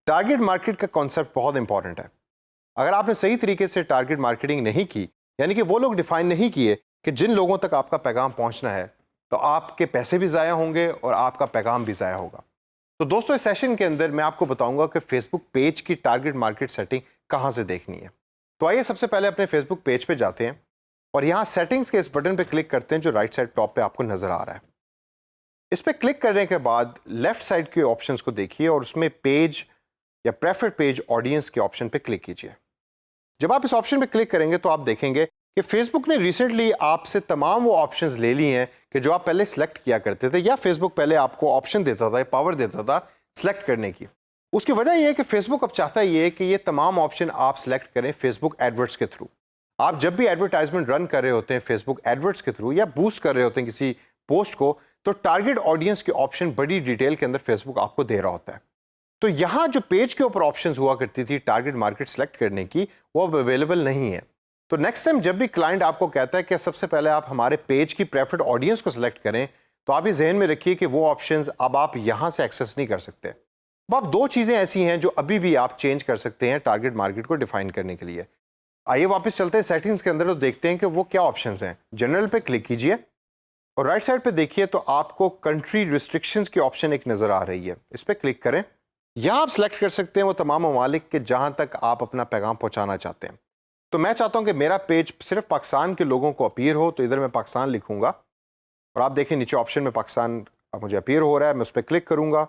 Target market का concept बहुत important है। अगर आपने सही तरीके से टारगेट मार्केटिंग नहीं की, यानी कि वो लोग डिफाइन नहीं किए कि जिन लोगों तक आपका पैगाम पहुंचना है, तो आपके पैसे भी ज़ाया होंगे और आपका पैगाम भी ज़ाया होगा। तो दोस्तों, इस सेशन के अंदर मैं आपको बताऊंगा कि फेसबुक पेज की टारगेट मार्केट सेटिंग कहां से देखनी है। तो आइए सबसे पहले अपने फेसबुक पेज पे जाते हैं और यहां सेटिंग्स के इस बटन पे क्लिक करते हैं जो राइट साइड टॉप पे आपको नजर आ रहा है। इस पे क्लिक करने के बाद लेफ्ट साइड के ऑप्शंस को देखिए और उसमें पेज या प्रेफर्ड पेज ऑडियंस के ऑप्शन पे क्लिक कीजिए। जब आप इस ऑप्शन पे क्लिक करेंगे तो आप देखेंगे कि फेसबुक ने रिसेंटली आपसे तमाम वो ऑप्शंस ले लिए हैं कि जो आप पहले सेलेक्ट किया करते थे, या फेसबुक पहले आपको ऑप्शन देता था, पावर देता था सेलेक्ट करने की। उसकी वजह यह है कि फेसबुक अब चाहता ही है कि ये तमाम ऑप्शन आप सेलेक्ट करें फेसबुक एडवर्ट्स के थ्रू। आप जब भी एडवर्टाइजमेंट रन कर रहे होते हैं फेसबुक एडवर्ट्स के थ्रू या बूस्ट कर रहे होते हैं किसी पोस्ट को, तो टारगेट ऑडियंस के ऑप्शन बड़ी डिटेल के अंदर फेसबुक आपको दे रहा होता है। तो यहां जो पेज के ऊपर ऑप्शंस हुआ करती थी टारगेट मार्केट सेलेक्ट करने की, वो अब अवेलेबल नहीं है। तो नेक्स्ट टाइम जब भी क्लाइंट आपको कहता है कि सबसे पहले आप हमारे पेज की प्रेफर्ड ऑडियंस को सिलेक्ट करें, तो आप ये जहन में रखिए कि वो ऑप्शंस अब आप यहां से एक्सेस नहीं कर सकते। अब दो चीजें ऐसी हैं जो अभी भी आप चेंज कर सकते हैं टारगेट मार्केट को डिफाइन करने के लिए। आइए वापस चलते हैं सेटिंग्स के अंदर, तो देखते हैं कि वो क्या ऑप्शंस हैं। जनरल पे क्लिक कीजिए और राइट साइड पे देखिए तो आपको कंट्री रिस्ट्रिक्शंस की ऑप्शन एक नजर आ रही है। इस पर क्लिक करें। यहां आप सेलेक्ट कर सकते हैं वो तमाम ममालिक के जहां तक आप अपना पैगाम पहुंचाना चाहते हैं। तो मैं चाहता हूं कि मेरा पेज सिर्फ पाकिस्तान के लोगों को अपीयर हो, तो इधर मैं पाकिस्तान लिखूंगा और आप देखें नीचे ऑप्शन में पाकिस्तान अब मुझे अपीयर हो रहा है। मैं उस पर क्लिक करूंगा।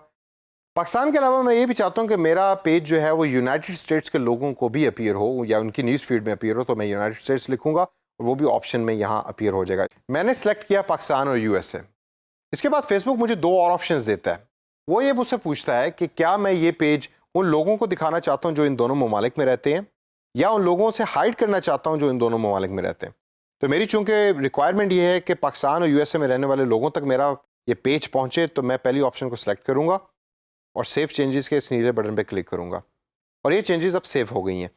पाकिस्तान के अलावा मैं ये भी चाहता हूं कि मेरा पेज जो है वो यूनाइटेड स्टेट्स के लोगों को भी अपीयर हो या उनकी न्यूज़ फीड में अपीयर हो, तो मैं यूनाइटेड स्टेट्स लिखूंगा और वो भी ऑप्शन में यहाँ अपीयर हो जाएगा। मैंने सेलेक्ट किया पाकिस्तान और यूएसए। इसके बाद फेसबुक मुझे दो और ऑप्शंस देता है। वो ये मुझसे पूछता है कि क्या मैं ये पेज उन लोगों को दिखाना चाहता हूँ जो इन दोनों ममालिक में रहते हैं, या उन लोगों से हाइड करना चाहता हूँ जो इन दोनों ममालिक में रहते हैं। तो मेरी चूंकि रिक्वायरमेंट ये है कि पाकिस्तान और यूएसए में रहने वाले लोगों तक मेरा ये पेज पहुंचे, तो मैं पहली ऑप्शन को सिलेक्ट करूंगा और सेव चेंजेस के इस नीले बटन पे क्लिक करूंगा और ये चेंजेस अब सेव हो गई हैं।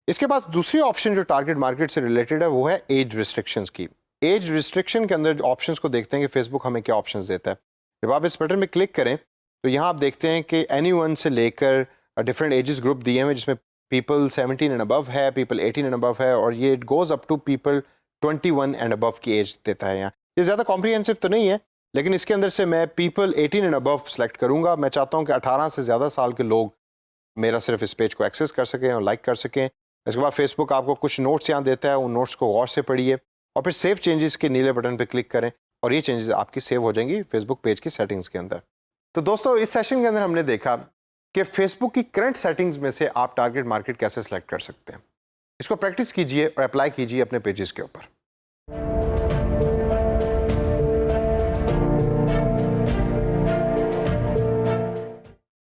इसके बाद दूसरी ऑप्शन जो टारगेट मार्केट से रिलेटेड है वो है एज रिस्ट्रिक्शंस की। एज रिस्ट्रिक्शन के अंदर ऑप्शंस को देखते हैं कि फेसबुक हमें क्या ऑप्शंस देता है। जब आप इस बटन में क्लिक करें तो यहाँ आप देखते हैं कि एनीवन से लेकर डिफरेंट एजेस ग्रुप दिए हैं, जिसमें पीपल 17 एंड अबव है, पीपल 18 एंड अबव है, और ये it goes up to people 21 and above की एज देता है। यहाँ ये ज़्यादा कॉम्प्रिहेंसिव तो नहीं है, लेकिन इसके अंदर से मैं पीपल 18 एंड अबव सेलेक्ट करूंगा। मैं चाहता हूं कि 18 से ज़्यादा साल के लोग मेरा सिर्फ इस पेज को एक्सेस कर सकें और लाइक कर सकें। इसके बाद फेसबुक आपको कुछ नोट्स यहाँ देता है, उन नोट्स को गौर से पढ़िए और फिर सेव चेंजेस के नीले बटन पर क्लिक करें और ये चेंजेस आपकी सेव हो जाएंगी फेसबुक पेज की सेटिंग्स के अंदर। तो दोस्तों, इस सेशन के अंदर हमने देखा कि फेसबुक की करंट सेटिंग्स में से आप टारगेट मार्केट कैसे सेलेक्ट कर सकते हैं। इसको प्रैक्टिस कीजिए और अप्लाई कीजिए अपने पेजेस के ऊपर।